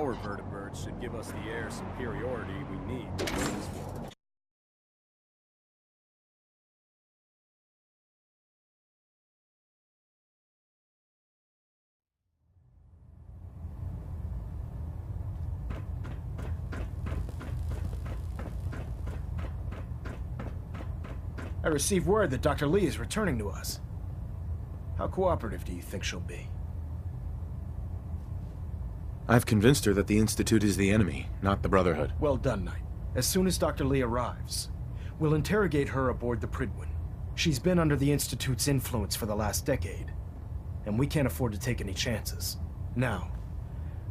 Our vertebrates should give us the air superiority we need to win this war. I received word that Dr. Lee is returning to us. How cooperative do you think she'll be? I've convinced her that the Institute is the enemy, not the Brotherhood. Well done, Knight. As soon as Dr. Lee arrives, we'll interrogate her aboard the Prydwen. She's been under the Institute's influence for the last decade, and we can't afford to take any chances. Now,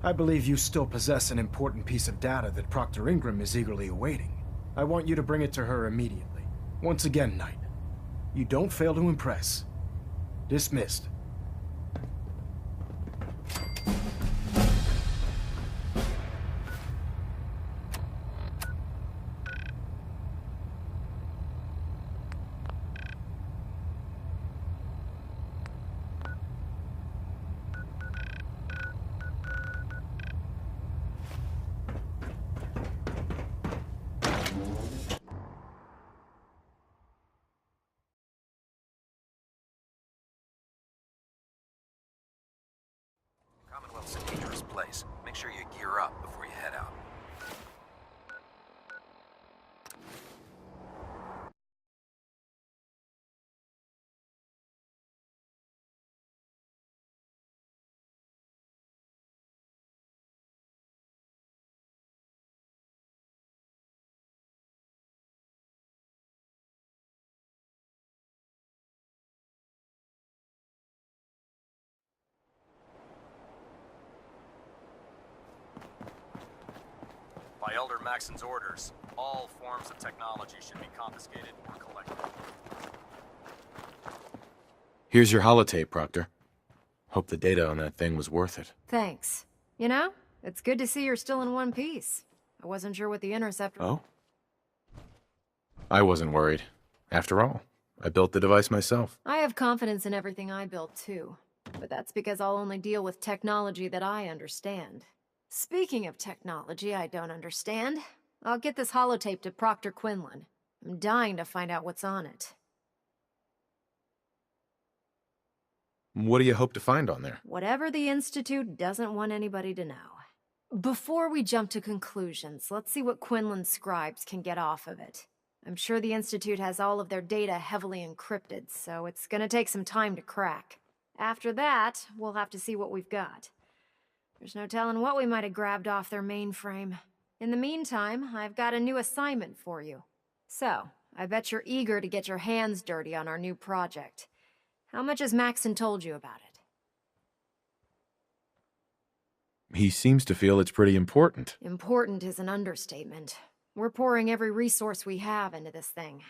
I believe you still possess an important piece of data that Proctor Ingram is eagerly awaiting. I want you to bring it to her immediately. Once again, Knight, you don't fail to impress. Dismissed. Commonwealth's a dangerous place. Make sure you gear up before you head out. By Elder Maxon's orders, all forms of technology should be confiscated or collected. Here's your holotape, Proctor. Hope the data on that thing was worth it. Thanks. You know, it's good to see you're still in one piece. I wasn't sure what the Interceptor... Oh? I wasn't worried. After all, I built the device myself. I have confidence in everything I built, too. But that's because I'll only deal with technology that I understand. Speaking of technology I don't understand, I'll get this holotape to Proctor Quinlan. I'm dying to find out what's on it. What do you hope to find on there? Whatever the Institute doesn't want anybody to know. Before we jump to conclusions, let's see what Quinlan's scribes can get off of it. I'm sure the Institute has all of their data heavily encrypted, so it's gonna take some time to crack. After that, we'll have to see what we've got. There's no telling what we might have grabbed off their mainframe. In the meantime, I've got a new assignment for you. So, I bet you're eager to get your hands dirty on our new project. How much has Maxon told you about it? He seems to feel it's pretty important. Important is an understatement. We're pouring every resource we have into this thing.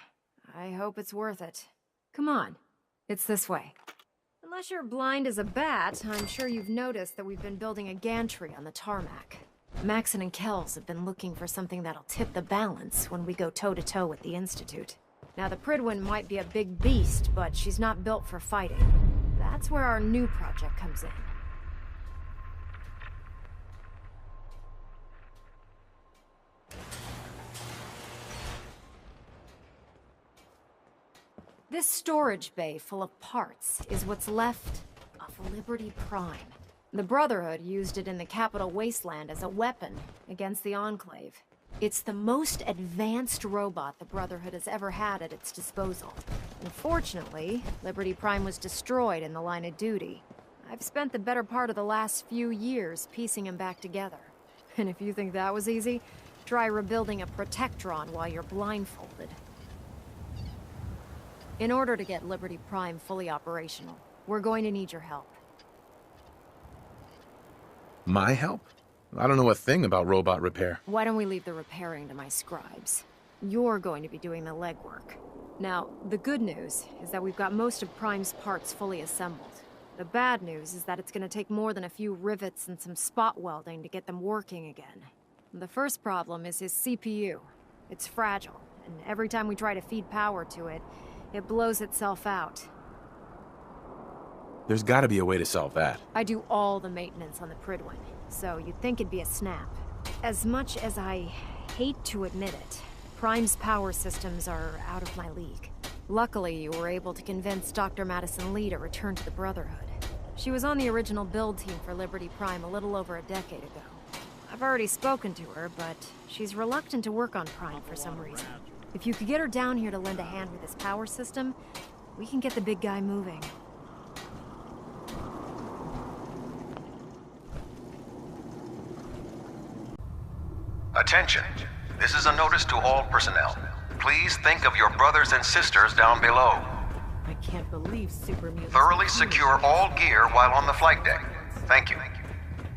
I hope it's worth it. Come on, it's this way. Unless you're blind as a bat, I'm sure you've noticed that we've been building a gantry on the tarmac. Maxon and Kells have been looking for something that'll tip the balance when we go toe-to-toe with the Institute. Now, the Prydwen might be a big beast, but she's not built for fighting. That's where our new project comes in. This storage bay full of parts is what's left of Liberty Prime. The Brotherhood used it in the Capital Wasteland as a weapon against the Enclave. It's the most advanced robot the Brotherhood has ever had at its disposal. Unfortunately, Liberty Prime was destroyed in the line of duty. I've spent the better part of the last few years piecing him back together. And if you think that was easy, try rebuilding a Protectron while you're blindfolded. In order to get Liberty Prime fully operational, we're going to need your help. My help? I don't know a thing about robot repair. Why don't we leave the repairing to my scribes? You're going to be doing the legwork. Now, the good news is that we've got most of Prime's parts fully assembled. The bad news is that it's going to take more than a few rivets and some spot welding to get them working again. The first problem is his CPU. It's fragile, and every time we try to feed power to it, it blows itself out. There's gotta be a way to solve that. I do all the maintenance on the Prydwen, so you'd think it'd be a snap. As much as I hate to admit it, Prime's power systems are out of my league. Luckily, you were able to convince Dr. Madison Lee to return to the Brotherhood. She was on the original build team for Liberty Prime a little over a decade ago. I've already spoken to her, but she's reluctant to work on Prime for some reason. If you could get her down here to lend a hand with this power system, we can get the big guy moving. Attention. This is a notice to all personnel. Please think of your brothers and sisters down below. I can't believe super mutants. Thoroughly secure all gear while on the flight deck. Thank you.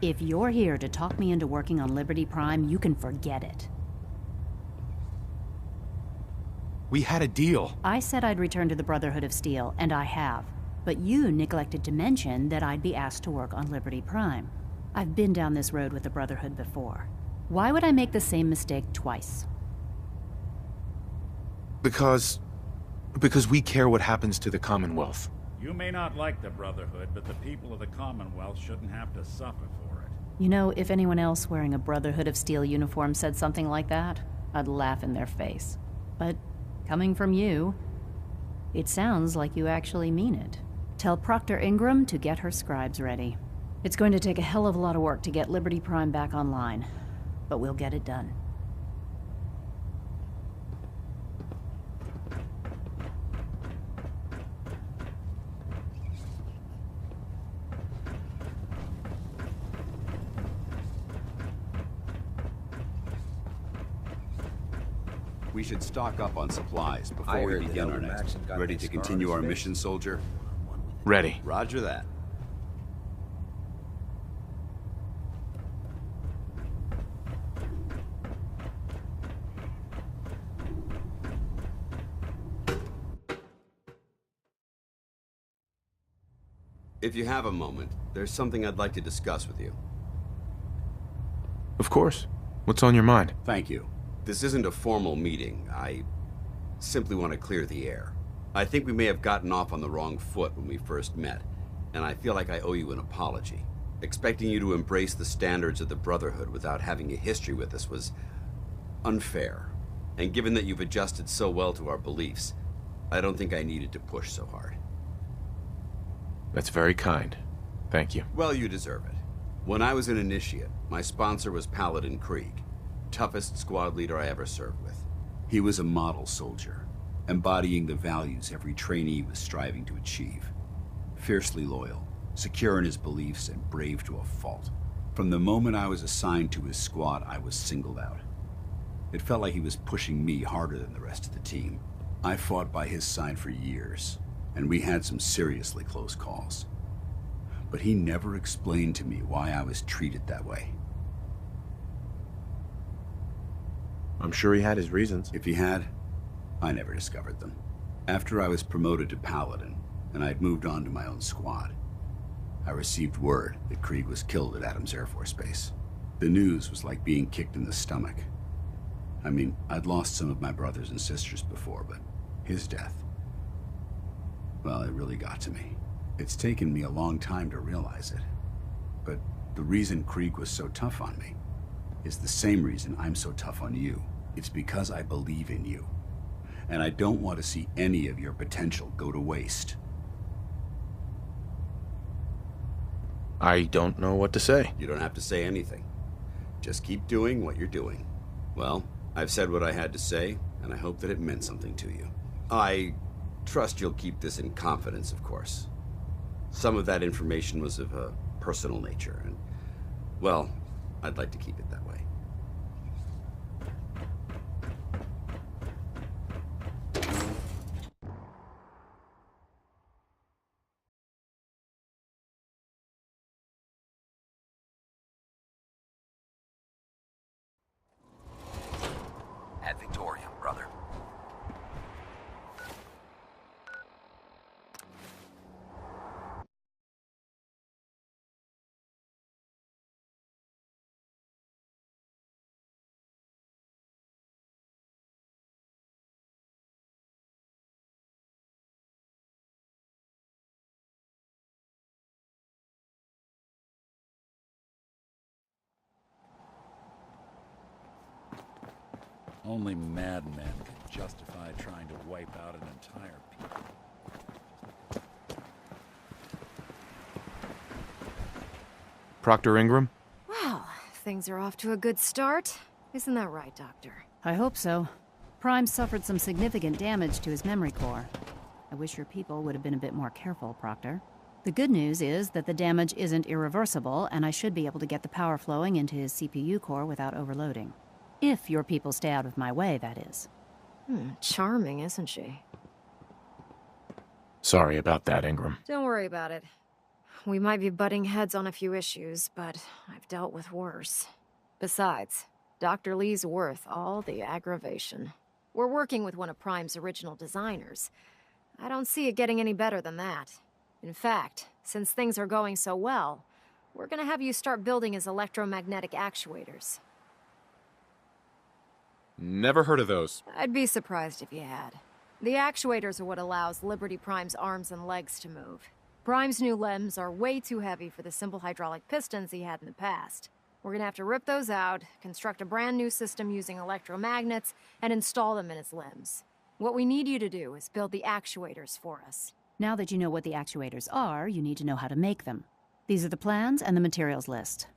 If you're here to talk me into working on Liberty Prime, you can forget it. We had a deal. I said I'd return to the Brotherhood of Steel, and I have. But you neglected to mention that I'd be asked to work on Liberty Prime. I've been down this road with the Brotherhood before. Why would I make the same mistake twice? Because we care what happens to the Commonwealth. You may not like the Brotherhood, but the people of the Commonwealth shouldn't have to suffer for it. You know, if anyone else wearing a Brotherhood of Steel uniform said something like that, I'd laugh in their face. But coming from you, it sounds like you actually mean it. Tell Proctor Ingram to get her scribes ready. It's going to take a hell of a lot of work to get Liberty Prime back online, but we'll get it done. We should stock up on supplies before we begin our next. Ready to continue our mission, soldier? Ready. Roger that. If you have a moment, there's something I'd like to discuss with you. Of course. What's on your mind? Thank you. This isn't a formal meeting. I simply want to clear the air. I think we may have gotten off on the wrong foot when we first met, and I feel like I owe you an apology. Expecting you to embrace the standards of the Brotherhood without having a history with us was unfair. And given that you've adjusted so well to our beliefs, I don't think I needed to push so hard. That's very kind. Thank you. Well, you deserve it. When I was an initiate, my sponsor was Paladin Krieg, toughest squad leader I ever served with. He was a model soldier, embodying the values every trainee was striving to achieve. Fiercely loyal, secure in his beliefs, and brave to a fault. From the moment I was assigned to his squad, I was singled out. It felt like he was pushing me harder than the rest of the team. I fought by his side for years, and we had some seriously close calls. But he never explained to me why I was treated that way. I'm sure he had his reasons. If he had, I never discovered them. After I was promoted to Paladin, and I'd moved on to my own squad, I received word that Krieg was killed at Adams Air Force Base. The news was like being kicked in the stomach. I mean, I'd lost some of my brothers and sisters before, but his death, well, it really got to me. It's taken me a long time to realize it. But the reason Krieg was so tough on me is the same reason I'm so tough on you. It's because I believe in you. And I don't want to see any of your potential go to waste. I don't know what to say. You don't have to say anything. Just keep doing what you're doing. Well, I've said what I had to say, and I hope that it meant something to you. I trust you'll keep this in confidence, of course. Some of that information was of a personal nature, and, well, I'd like to keep it that way. Ad Victoriam, brother. Only madmen can justify trying to wipe out an entire people. Proctor Ingram? Well, things are off to a good start. Isn't that right, Doctor? I hope so. Prime suffered some significant damage to his memory core. I wish your people would have been a bit more careful, Proctor. The good news is that the damage isn't irreversible, and I should be able to get the power flowing into his CPU core without overloading. If your people stay out of my way, that is. Charming, isn't she? Sorry about that, Ingram. Don't worry about it. We might be butting heads on a few issues, but I've dealt with worse. Besides, Dr. Lee's worth all the aggravation. We're working with one of Prime's original designers. I don't see it getting any better than that. In fact, since things are going so well, we're gonna have you start building his electromagnetic actuators. Never heard of those. I'd be surprised if you had. The actuators are what allows Liberty Prime's arms and legs to move. Prime's new limbs are way too heavy for the simple hydraulic pistons he had in the past. We're gonna have to rip those out, construct a brand new system using electromagnets, and install them in his limbs. What we need you to do is build the actuators for us. Now that you know what the actuators are, you need to know how to make them. These are the plans and the materials list.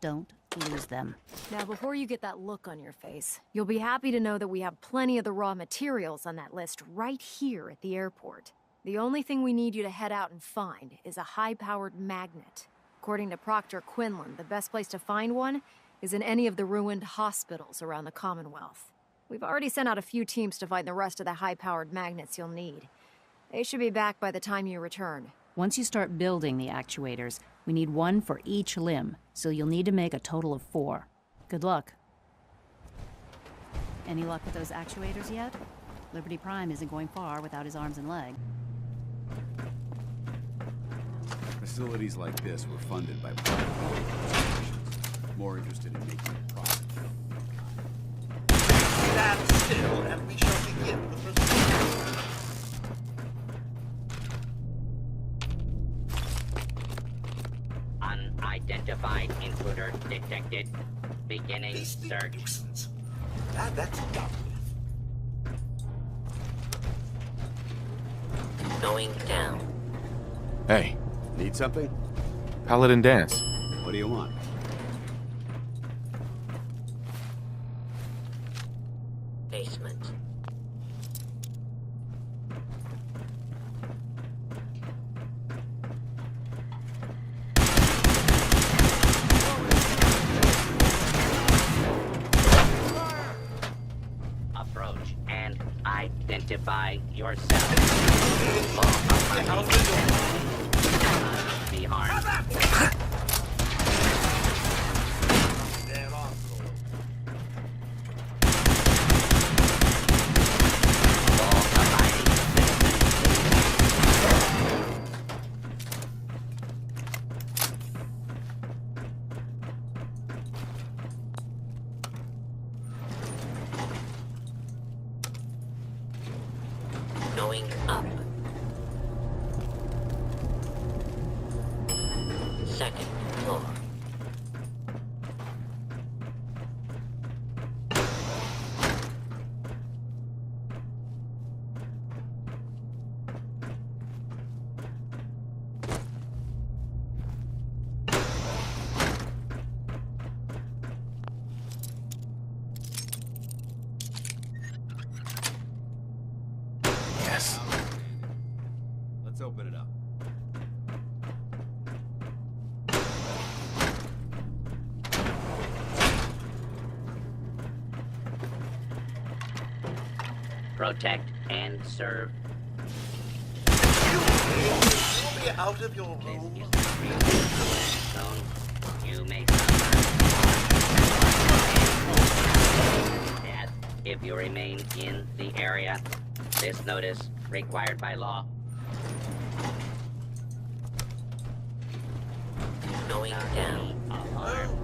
Don't lose them. Now, before you get that look on your face, you'll be happy to know that we have plenty of the raw materials on that list right here at the airport. The only thing we need you to head out and find is a high-powered magnet. According to Proctor Quinlan, the best place to find one is in any of the ruined hospitals around the Commonwealth. We've already sent out a few teams to find the rest of the high-powered magnets you'll need. They should be back by the time you return. Once you start building the actuators, we need one for each limb, so you'll need to make a total of 4. Good luck. Any luck with those actuators yet? Liberty Prime isn't going far without his arms and legs. Facilities like this were funded by private corporations, more interested in making a profit. Stand still, and we shall begin the procedure. Unidentified intruder detected. Beginning Beastly search. nuisance. That's done with. Going down. Hey, Need something? Paladin Dance. What do you want? Basement. Approach and identify yourself. Be harmed. They're on, Lord. Going up. Second floor. Yes. Let's open it up. Protect and serve. You'll be out of your This room. is the real zone. You may suffer death if you remain in the area. This notice required by law. Going down. Alarm.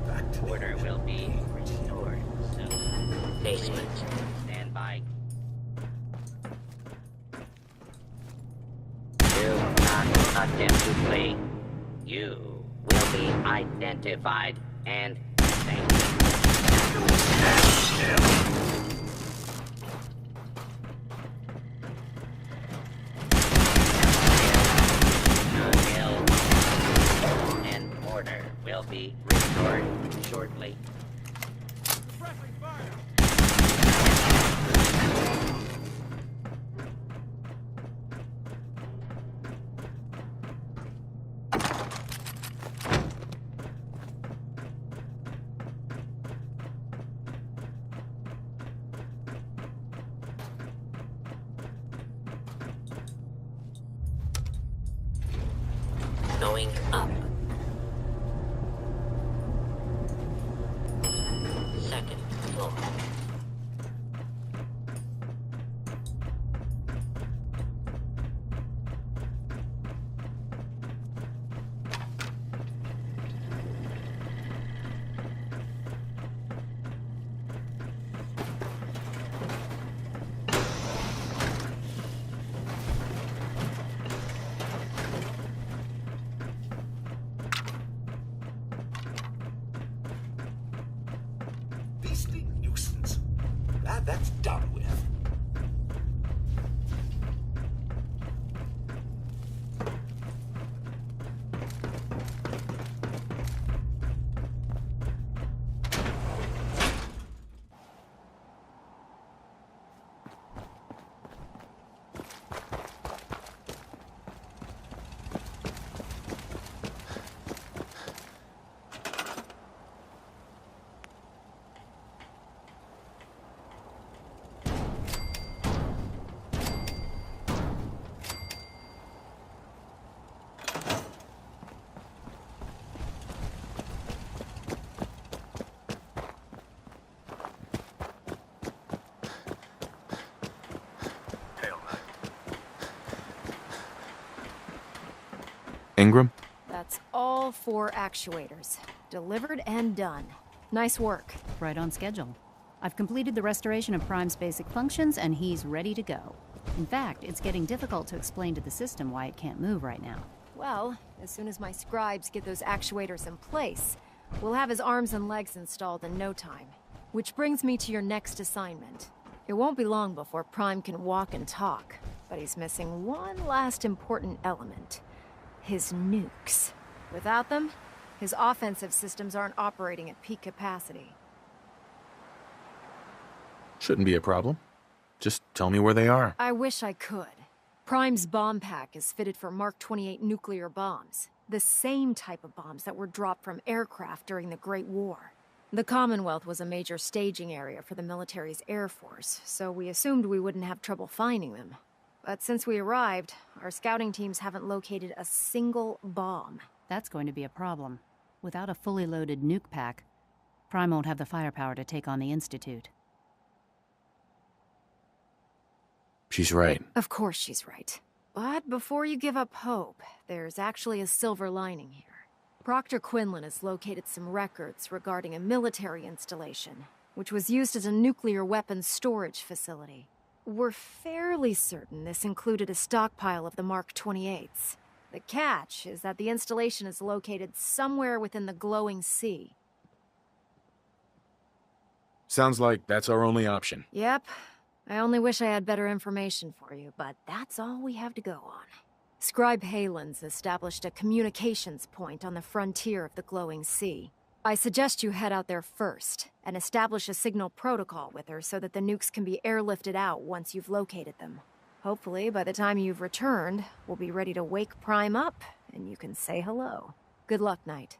Order will be restored soon. Basement. Stand by. Do not attempt to flee. You will be identified and sanctioned. going up. Second floor. Beastly nuisance. Glad that's done with. Ingram? That's all 4 actuators. Delivered and done. Nice work. Right on schedule. I've completed the restoration of Prime's basic functions, and he's ready to go. In fact, it's getting difficult to explain to the system why it can't move right now. Well, as soon as my scribes get those actuators in place, we'll have his arms and legs installed in no time. Which brings me to your next assignment. It won't be long before Prime can walk and talk, but he's missing one last important element. His nukes. Without them, his offensive systems aren't operating at peak capacity. Shouldn't be a problem. Just tell me where they are. I wish I could. Prime's bomb pack is fitted for Mark 28 nuclear bombs. The same type of bombs that were dropped from aircraft during the Great War. The Commonwealth was a major staging area for the military's air force, so we assumed we wouldn't have trouble finding them. But since we arrived, our scouting teams haven't located a single bomb. That's going to be a problem. Without a fully loaded nuke pack, Prime won't have the firepower to take on the Institute. She's right. Of course she's right. But before you give up hope, there's actually a silver lining here. Proctor Quinlan has located some records regarding a military installation, which was used as a nuclear weapons storage facility. We're fairly certain this included a stockpile of the Mark 28s. The catch is that the installation is located somewhere within the glowing sea. Sounds like that's our only option. Yep. I only wish I had better information for you, but that's all we have to go on. Scribe Halen's established a communications point on the frontier of the glowing sea. I suggest you head out there first, and establish a signal protocol with her so that the nukes can be airlifted out once you've located them. Hopefully, by the time you've returned, we'll be ready to wake Prime up, and you can say hello. Good luck, Knight.